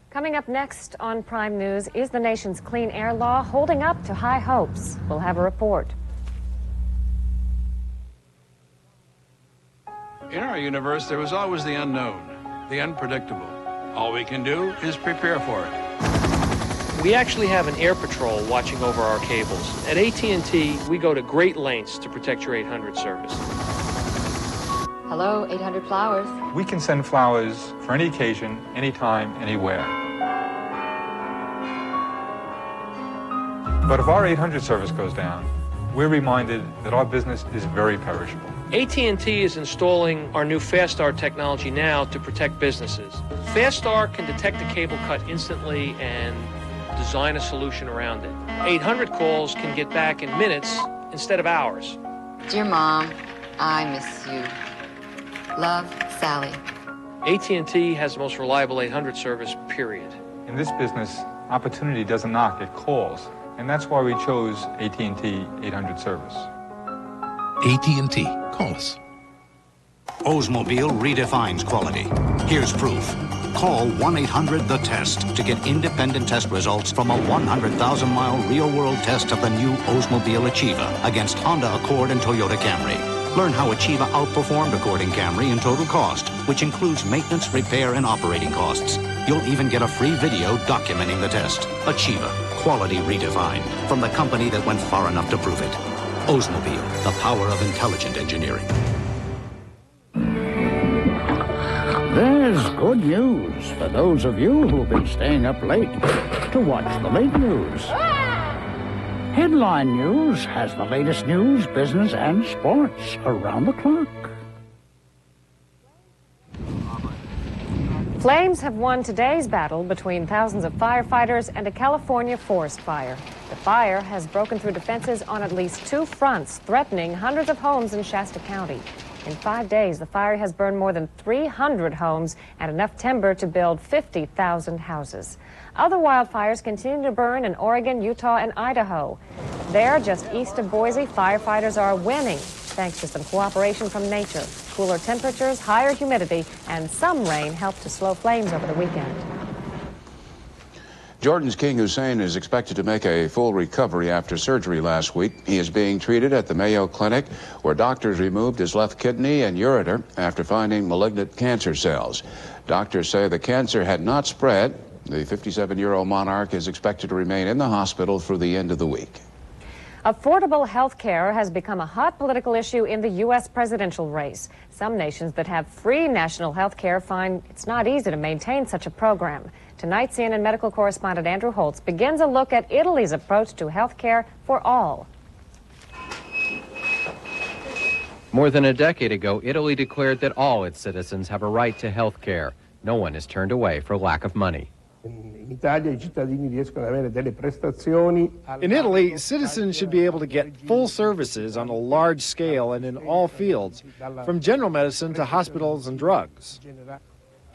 Coming up next on Prime News, is the nation's clean air law holding up to high hopes? We'll have a report. In our universe, there was always the unknown, the unpredictable. All we can do is prepare for it. We actually have an air patrol watching over our cables. At AT&T, we go to great lengths to protect your 800 service. Hello, 800 Flowers. We can send flowers for any occasion, anytime, anywhere. But if our 800 service goes down, we're reminded that our business is very perishable. AT&T is installing our new FastStar technology now to protect businesses. FastStar can detect a cable cut instantly and design a solution around it. 800 calls can get back in minutes instead of hours. Dear Mom, I miss you. Love, Sally. AT&T has the most reliable 800 service, period. In this business, opportunity doesn't knock, it calls. And that's why we chose AT&T 800 service. AT&T. Call us. Oldsmobile redefines quality. Here's proof. Call 1-800-THE-TEST to get independent test results from a 100,000-mile real-world test of the new Oldsmobile Achieva against Honda Accord and Toyota Camry. Learn how Achieva outperformed Accord and Camry in total cost, which includes maintenance, repair, and operating costs. You'll even get a free video documenting the test. Achieva, quality redefined, from the company that went far enough to prove it. Oldsmobile, the power of intelligent engineering. There's good news for those of you who've been staying up late to watch the late news. Headline News has the latest news, business, and sports around the clock. Flames have won today's battle between thousands of firefighters and a California forest fire. The fire has broken through defenses on at least 2 fronts, threatening hundreds of homes in Shasta County. In 5 days, the fire has burned more than 300 homes and enough timber to build 50,000 houses. Other wildfires continue to burn in Oregon, Utah, and Idaho. There, just east of Boise, firefighters are winning thanks to some cooperation from nature. Cooler temperatures, higher humidity, and some rain helped to slow flames over the weekend. Jordan's King Hussein is expected to make a full recovery after surgery last week. He is being treated at the Mayo Clinic, where doctors removed his left kidney and ureter after finding malignant cancer cells. Doctors say the cancer had not spread. The 57-year-old monarch is expected to remain in the hospital through the end of the week. Affordable health care has become a hot political issue in the U.S. presidential race. Some nations that have free national health care find it's not easy to maintain such a program. Tonight, CNN medical correspondent Andrew Holtz begins a look at Italy's approach to health care for all. More than a decade ago, Italy declared that all its citizens have a right to health care. No one is turned away for lack of money. In Italy, citizens should be able to get full services on a large scale and in all fields, from general medicine to hospitals and drugs.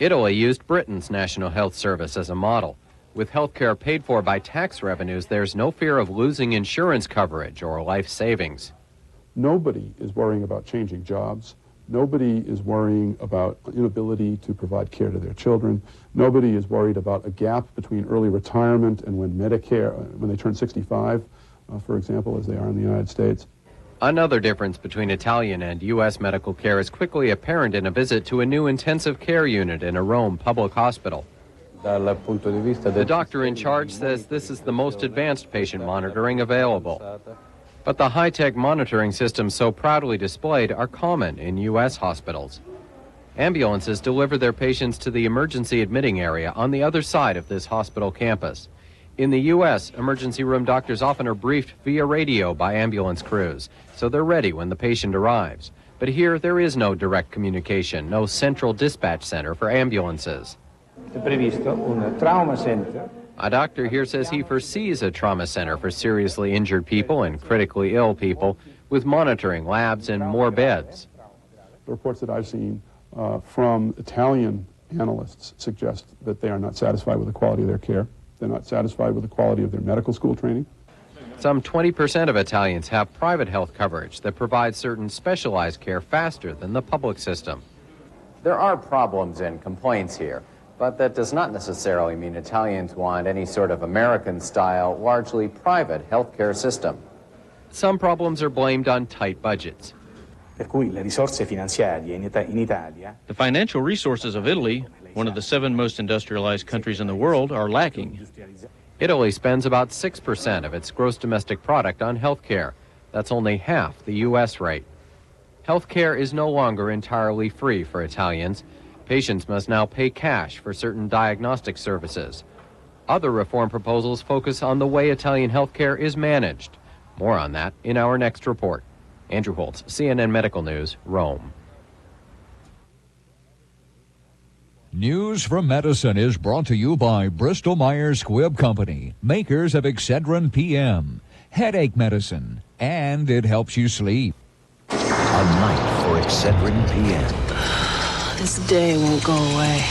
Italy used Britain's National Health Service as a model. With health care paid for by tax revenues, there's no fear of losing insurance coverage or life savings. Nobody is worrying about changing jobs. Nobody is worrying about inability to provide care to their children. Nobody is worried about a gap between early retirement and when Medicare, when they turn 65, for example, as they are in the United States. Another difference between Italian and U.S. medical care is quickly apparent in a visit to a new intensive care unit in a Rome public hospital. The doctor in charge says this is the most advanced patient monitoring available. But the high-tech monitoring systems so proudly displayed are common in U.S. hospitals. Ambulances deliver their patients to the emergency admitting area on the other side of this hospital campus. In the U.S., emergency room doctors often are briefed via radio by ambulance crews, so they're ready when the patient arrives. But here, there is no direct communication, no central dispatch center for ambulances. A doctor here says he foresees a trauma center for seriously injured people and critically ill people with monitoring labs and more beds. The reports that I've seen from Italian analysts suggest that they are not satisfied with the quality of their care. They're not satisfied with the quality of their medical school training. Some 20% of Italians have private health coverage that provides certain specialized care faster than the public system. There are problems and complaints here, but that does not necessarily mean Italians want any sort of American-style, largely private health care system. Some problems are blamed on tight budgets. The financial resources of Italy, one of the 7 most industrialized countries in the world, are lacking. Italy spends about 6% of its gross domestic product on health care. That's only half the U.S. rate. Health care is no longer entirely free for Italians. Patients must now pay cash for certain diagnostic services. Other reform proposals focus on the way Italian healthcare is managed. More on that in our next report. Andrew Holtz, CNN Medical News, Rome. News from Medicine is brought to you by Bristol Myers Squibb Company, makers of Excedrin PM, headache medicine, and it helps you sleep. A night for Excedrin PM. This day won't go away.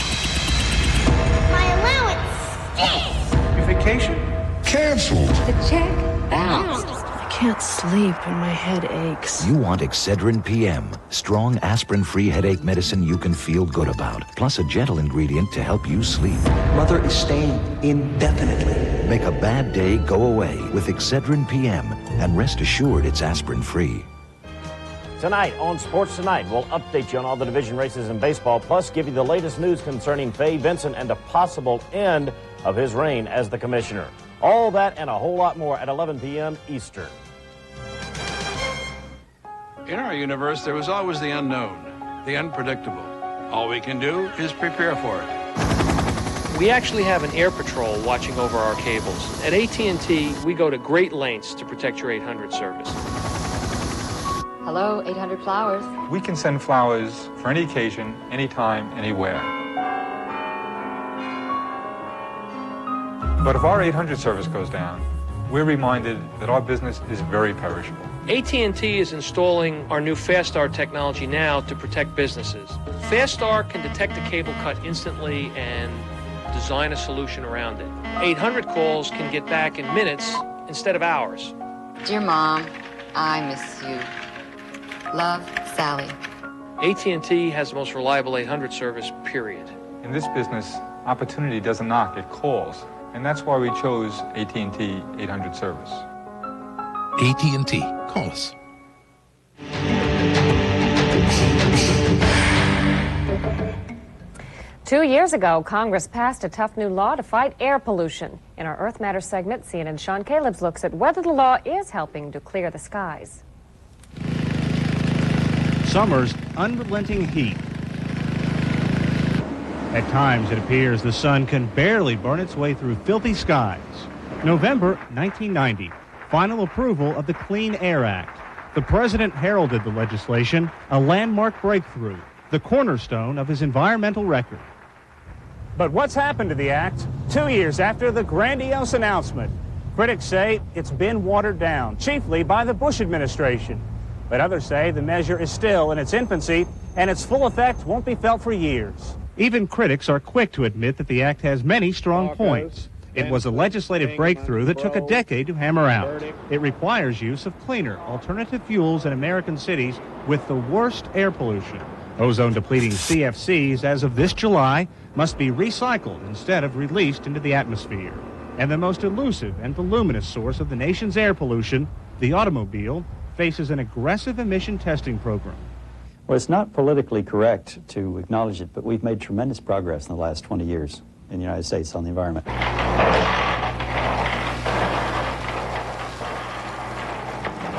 My allowance stinks. Your vacation? Canceled. The check bounced. I can't sleep and my head aches. You want Excedrin PM, strong aspirin-free headache medicine you can feel good about, plus a gentle ingredient to help you sleep. Mother is staying indefinitely. Make a bad day go away with Excedrin PM, and rest assured it's aspirin-free. Tonight on Sports Tonight, we'll update you on all the division races in baseball, plus give you the latest news concerning Fay Vincent and a possible end of his reign as the commissioner. All that and a whole lot more at 11 p.m. Eastern. In our universe, there was always the unknown, the unpredictable. All we can do is prepare for it. We actually have an air patrol watching over our cables. At AT&T, we go to great lengths to protect your 800 service. Hello, 800 Flowers. We can send flowers for any occasion, anytime, anywhere. But if our 800 service goes down, we're reminded that our business is very perishable. AT&T is installing our new FastStar technology now to protect businesses. FastStar can detect a cable cut instantly and design a solution around it. 800 calls can get back in minutes instead of hours. Dear Mom, I miss you. Love, Sally. AT&T has the most reliable 800 service, period. In this business, opportunity doesn't knock, it calls. And that's why we chose AT&T 800 service. AT&T. Call us. Two years ago, Congress passed a tough new law to fight air pollution. In our Earth Matters segment, CNN's Sean Caleb's looks at whether the law is helping to clear the skies. Summer's unrelenting heat. At times, it appears the sun can barely burn its way through filthy skies. November 1990, final approval of the Clean Air Act. The president heralded the legislation, a landmark breakthrough, the cornerstone of his environmental record. But what's happened to the act 2 years after the grandiose announcement? Critics say it's been watered down, chiefly by the Bush administration. But others say the measure is still in its infancy, and its full effect won't be felt for years. Even critics are quick to admit that the act has many strong points. It was a legislative breakthrough that took a decade to hammer out. It requires use of cleaner, alternative fuels in American cities with the worst air pollution. Ozone-depleting CFCs, as of this July, must be recycled instead of released into the atmosphere. And the most elusive and voluminous source of the nation's air pollution, the automobile, faces an aggressive emission testing program. Well, it's not politically correct to acknowledge it, but we've made tremendous progress in the last 20 years in the United States on the environment.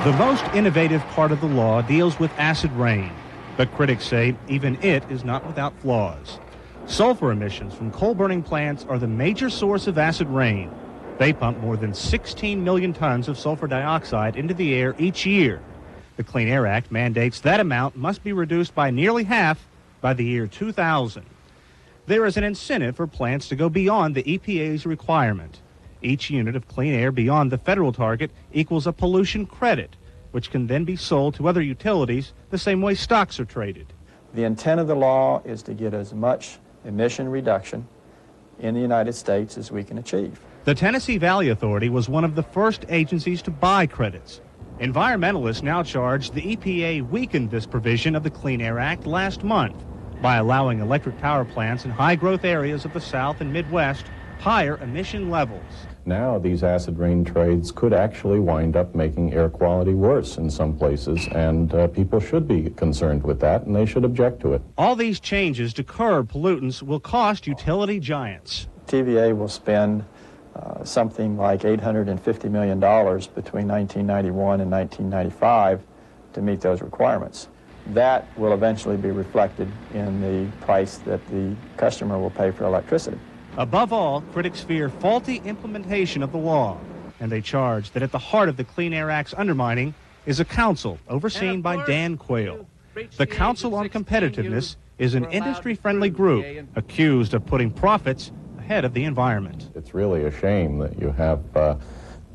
The most innovative part of the law deals with acid rain, but critics say even it is not without flaws. Sulfur emissions from coal-burning plants are the major source of acid rain. They pump more than 16 million tons of sulfur dioxide into the air each year. The Clean Air Act mandates that amount must be reduced by nearly half by the year 2000. There is an incentive for plants to go beyond the EPA's requirement. Each unit of clean air beyond the federal target equals a pollution credit, which can then be sold to other utilities the same way stocks are traded. The intent of the law is to get as much emission reduction in the United States as we can achieve. The Tennessee Valley Authority was one of the first agencies to buy credits. Environmentalists now charge the EPA weakened this provision of the Clean Air Act last month by allowing electric power plants in high-growth areas of the South and Midwest higher emission levels. Now these acid rain trades could actually wind up making air quality worse in some places, and people should be concerned with that, and they should object to it. All these changes to curb pollutants will cost utility giants. TVA will spend something like $850 million between 1991 and 1995 to meet those requirements. That will eventually be reflected in the price that the customer will pay for electricity. Above all, critics fear faulty implementation of the law, and they charge that at the heart of the Clean Air Act's undermining is a council overseen by Dan Quayle. The Council on Competitiveness is an industry-friendly group accused of putting profits ahead of the environment. It's really a shame that you have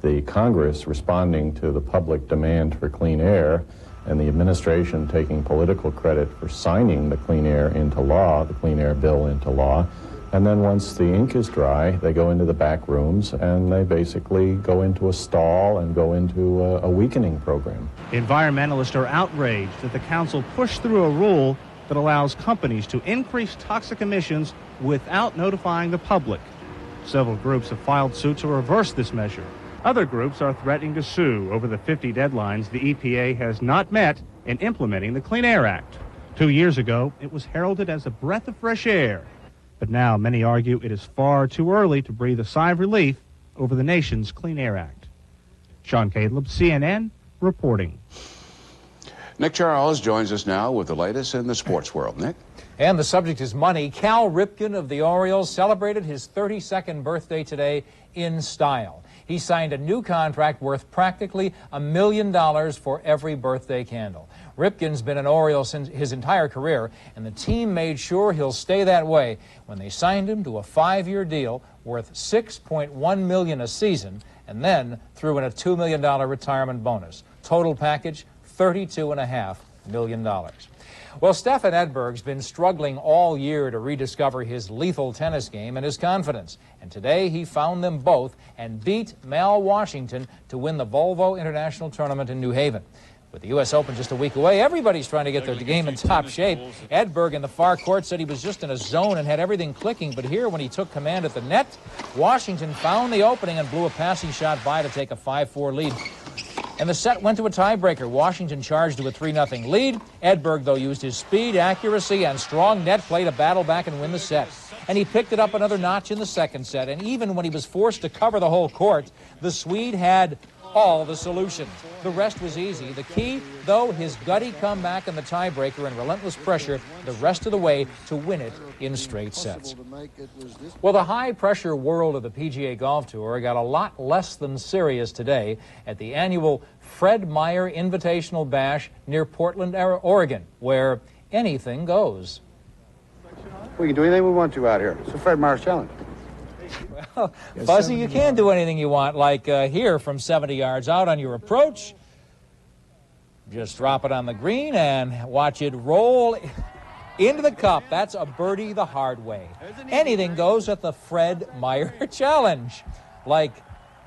the Congress responding to the public demand for clean air and the administration taking political credit for signing the Clean Air into law, the Clean Air Bill into law. And then once the ink is dry, they go into the back rooms and they basically go into a stall and go into a weakening program. Environmentalists are outraged that the council pushed through a rule that allows companies to increase toxic emissions without notifying the public. Several groups have filed suit to reverse this measure. Other groups are threatening to sue over the 50 deadlines the EPA has not met in implementing the Clean Air Act. 2 years ago, it was heralded as a breath of fresh air. But now many argue it is far too early to breathe a sigh of relief over the nation's Clean Air Act. Sean Caleb, CNN, reporting. Nick Charles joins us now with the latest in the sports world. Nick? And the subject is money. Cal Ripken of the Orioles celebrated his 32nd birthday today in style. He signed a new contract worth practically $1 million for every birthday candle. Ripken's been an Oriole since his entire career, and the team made sure he'll stay that way when they signed him to a 5-year deal worth $6.1 million a season, and then threw in a $2 million retirement bonus. Total package, $32.5 million. Well, Stefan Edberg's been struggling all year to rediscover his lethal tennis game and his confidence. And today he found them both and beat Mal Washington to win the Volvo International Tournament in New Haven. With the U.S. Open just a week away, everybody's trying to get their game in top shape. Edberg in the far court said he was just in a zone and had everything clicking. But here, when he took command at the net, Washington found the opening and blew a passing shot by to take a 5-4 lead. And the set went to a tiebreaker. Washington charged to a 3-0 lead. Edberg, though, used his speed, accuracy, and strong net play to battle back and win the set. And he picked it up another notch in the second set. And even when he was forced to cover the whole court, the Swede had all the solutions. The rest was easy. The key, though, his gutty comeback in the tiebreaker and relentless pressure the rest of the way to win it in straight sets. Well, the high-pressure world of the PGA Golf Tour got a lot less than serious today at the annual Fred Meyer Invitational Bash near Portland, Oregon, where anything goes. We can do anything we want to out here. It's the Fred Meyer Challenge. Well, Fuzzy, you can do anything you want, like here from 70 yards out on your approach. Just drop it on the green and watch it roll into the cup. That's a birdie the hard way. Anything goes at the Fred Meyer Challenge. Like,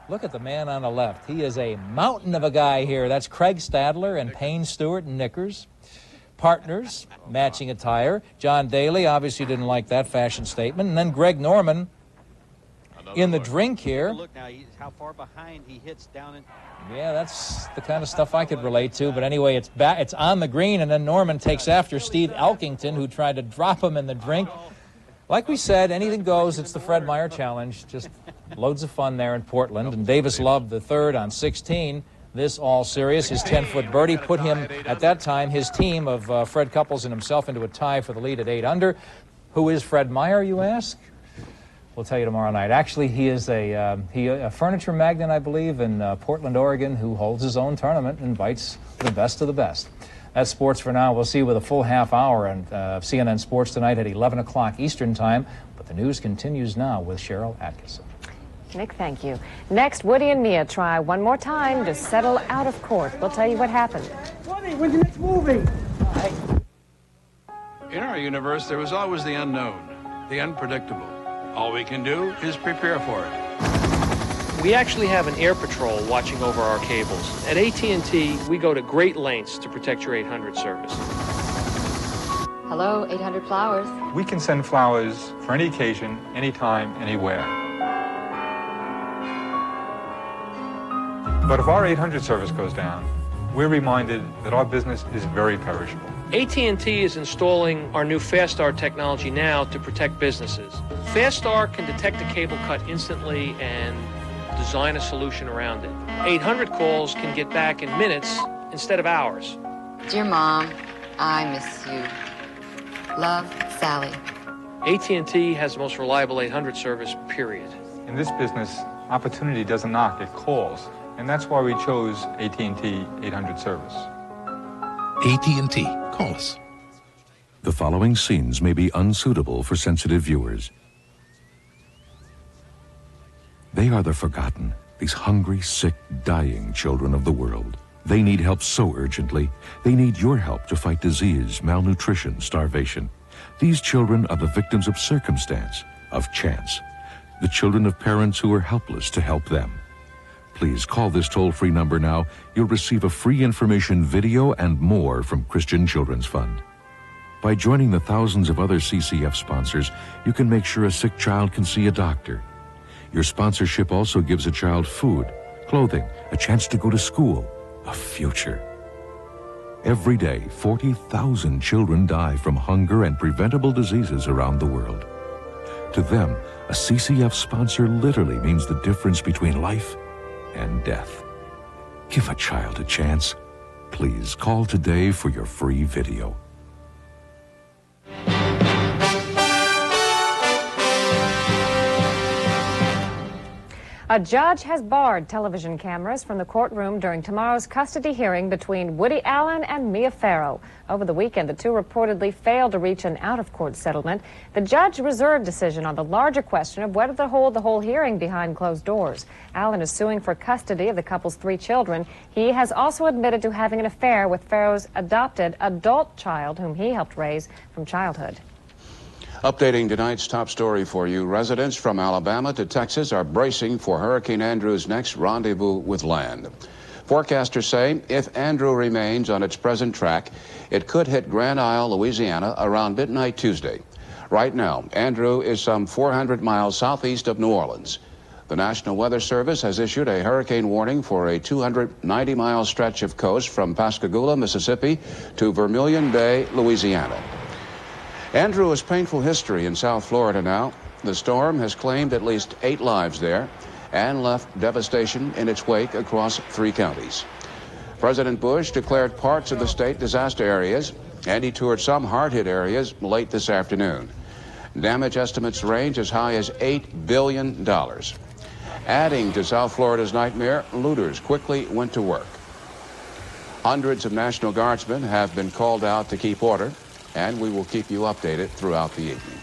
look at the man on the left. He is a mountain of a guy here. That's Craig Stadler and Payne Stewart in knickers. Partners, matching attire. John Daly obviously didn't like that fashion statement. And then Greg Norman in the drink here. Look now, how far behind he hits down in. Yeah, that's the kind of stuff I could relate to. But anyway, it's on the green, and then Norman takes after Steve Elkington, who tried to drop him in the drink. Like we said, anything goes. It's the Fred Meyer Challenge. Just loads of fun there in Portland. And Davis Love the third on 16. This all serious. His 10-foot birdie put him, at that time, his team of Fred Couples and himself into a tie for the lead at 8 under. Who is Fred Meyer, you ask? We'll tell you tomorrow night. Actually, he is a furniture magnate, I believe, in Portland, Oregon, who holds his own tournament and invites the best of the best. That's sports for now. We'll see you with a full half hour on CNN Sports tonight at 11 o'clock Eastern Time. But the news continues now with Cheryl Atkinson. Nick, thank you. Next, Woody and Mia try one more time to settle out of court. We'll tell you what happened. Woody, when's your next movie? In our universe, there is always the unknown, the unpredictable. All we can do is prepare for it. We actually have an air patrol watching over our cables. At AT&T, we go to great lengths to protect your 800 service. Hello, 800 Flowers. We can send flowers for any occasion, anytime, anywhere. But if our 800 service goes down, we're reminded that our business is very perishable. AT&T is installing our new FastStar technology now to protect businesses. FastStar can detect a cable cut instantly and design a solution around it. 800 calls can get back in minutes instead of hours. Dear Mom, I miss you. Love, Sally. AT&T has the most reliable 800 service, period. In this business, opportunity doesn't knock, it calls. And that's why we chose AT&T 800 service. AT&T. Call us. The following scenes may be unsuitable for sensitive viewers. They are the forgotten, these hungry, sick, dying children of the world. They need help so urgently. They need your help to fight disease, malnutrition, starvation. These children are the victims of circumstance, of chance. The children of parents who are helpless to help them. Please call this toll-free number now. You'll receive a free information video and more from Christian Children's Fund. By joining the thousands of other CCF sponsors, you can make sure a sick child can see a doctor. Your sponsorship also gives a child food, clothing, a chance to go to school, a future. Every day, 40,000 children die from hunger and preventable diseases around the world. To them, a CCF sponsor literally means the difference between life and death. Give a child a chance. Please call today for your free video. A judge has barred television cameras from the courtroom during tomorrow's custody hearing between Woody Allen and Mia Farrow. Over the weekend, the two reportedly failed to reach an out-of-court settlement. The judge reserved decision on the larger question of whether to hold the whole hearing behind closed doors. Allen is suing for custody of the couple's 3 children. He has also admitted to having an affair with Farrow's adopted adult child, whom he helped raise from childhood. Updating tonight's top story for you, residents from Alabama to Texas are bracing for Hurricane Andrew's next rendezvous with land. Forecasters say if Andrew remains on its present track, it could hit Grand Isle, Louisiana around midnight Tuesday. Right now, Andrew is some 400 miles southeast of New Orleans. The National Weather Service has issued a hurricane warning for a 290-mile stretch of coast from Pascagoula, Mississippi to Vermilion Bay, Louisiana. Andrew has painful history in South Florida now. The storm has claimed at least 8 lives there and left devastation in its wake across 3 counties. President Bush declared parts of the state disaster areas, and he toured some hard-hit areas late this afternoon. Damage estimates range as high as $8 billion. Adding to South Florida's nightmare, looters quickly went to work. Hundreds of National Guardsmen have been called out to keep order, and we will keep you updated throughout the evening.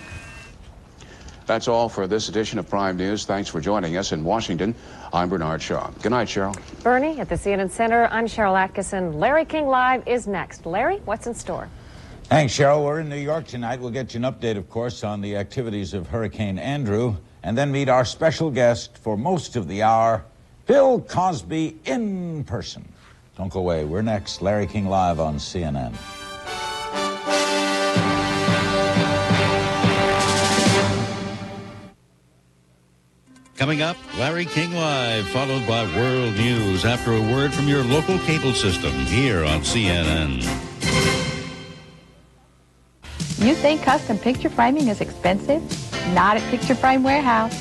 That's all for this edition of Prime News. Thanks for joining us in Washington. I'm Bernard Shaw. Good night, Cheryl. Bernie, at the CNN Center, I'm Cheryl Atkinson. Larry King Live is next. Larry, what's in store? Thanks, Cheryl. We're in New York tonight. We'll get you an update, of course, on the activities of Hurricane Andrew, and then meet our special guest for most of the hour, Bill Cosby in person. Don't go away. We're next. Larry King Live on CNN. Coming up, Larry King Live, followed by World News after a word from your local cable system here on CNN. You think custom picture framing is expensive? Not at Picture Frame Warehouse.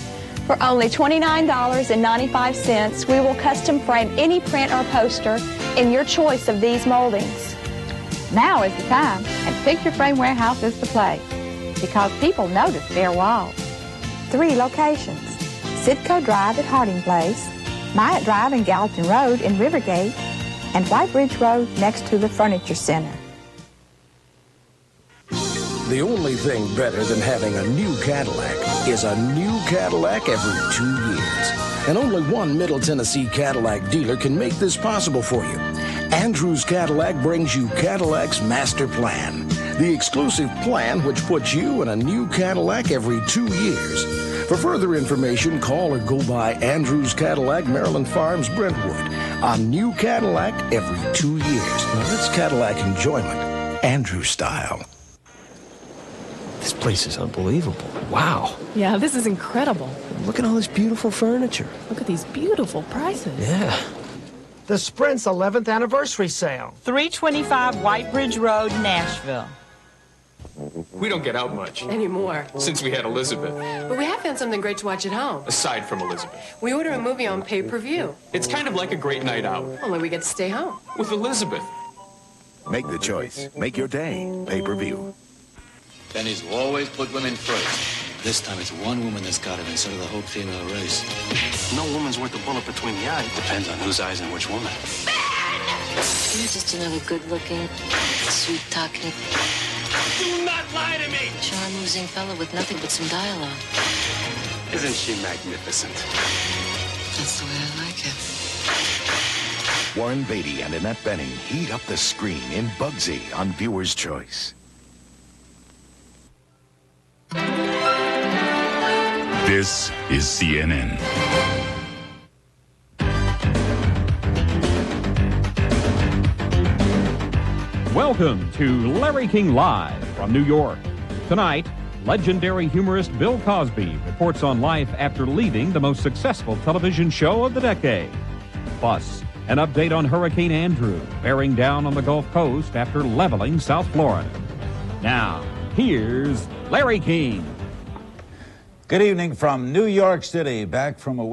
For only $29.95, we will custom frame any print or poster in your choice of these moldings. Now is the time, and Picture Frame Warehouse is the place, because people notice their walls. 3 locations: Sitco Drive at Harding Place, Myatt Drive and Gallatin Road in Rivergate, and White Bridge Road next to the Furniture Center. The only thing better than having a new Cadillac is a new Cadillac every 2 years. And only one Middle Tennessee Cadillac dealer can make this possible for you. Andrews Cadillac brings you Cadillac's Master Plan, the exclusive plan which puts you in a new Cadillac every 2 years. For further information, call or go by Andrews Cadillac, Maryland Farms, Brentwood. A new Cadillac every 2 years. Now that's Cadillac enjoyment, Andrews style. This place is unbelievable. Wow. Yeah, this is incredible. Look at all this beautiful furniture. Look at these beautiful prices. Yeah. The Sprint's 11th anniversary sale. 325 White Bridge Road, Nashville. We don't get out much. Anymore. Since we had Elizabeth. But we have found something great to watch at home. Aside from Elizabeth. We order a movie on pay-per-view. It's kind of like a great night out. Only we get to stay home. With Elizabeth. Make the choice. Make your day pay-per-view. Benny's always put women first. This time it's one woman that's got him instead of the whole female race. No woman's worth a bullet between the eyes. Depends on whose eyes and which woman. You're just another good-looking, sweet-talking, Do not lie to me! charm-oozing fellow with nothing but some dialogue. Isn't she magnificent? That's the way I like it. Warren Beatty and Annette Bening heat up the screen in Bugsy on Viewer's Choice. This is CNN. Welcome to Larry King Live from New York. Tonight, legendary humorist Bill Cosby reports on life after leaving the most successful television show of the decade. Plus, an update on Hurricane Andrew bearing down on the Gulf Coast after leveling South Florida. Now, here's Larry King. Good evening from New York City, back from a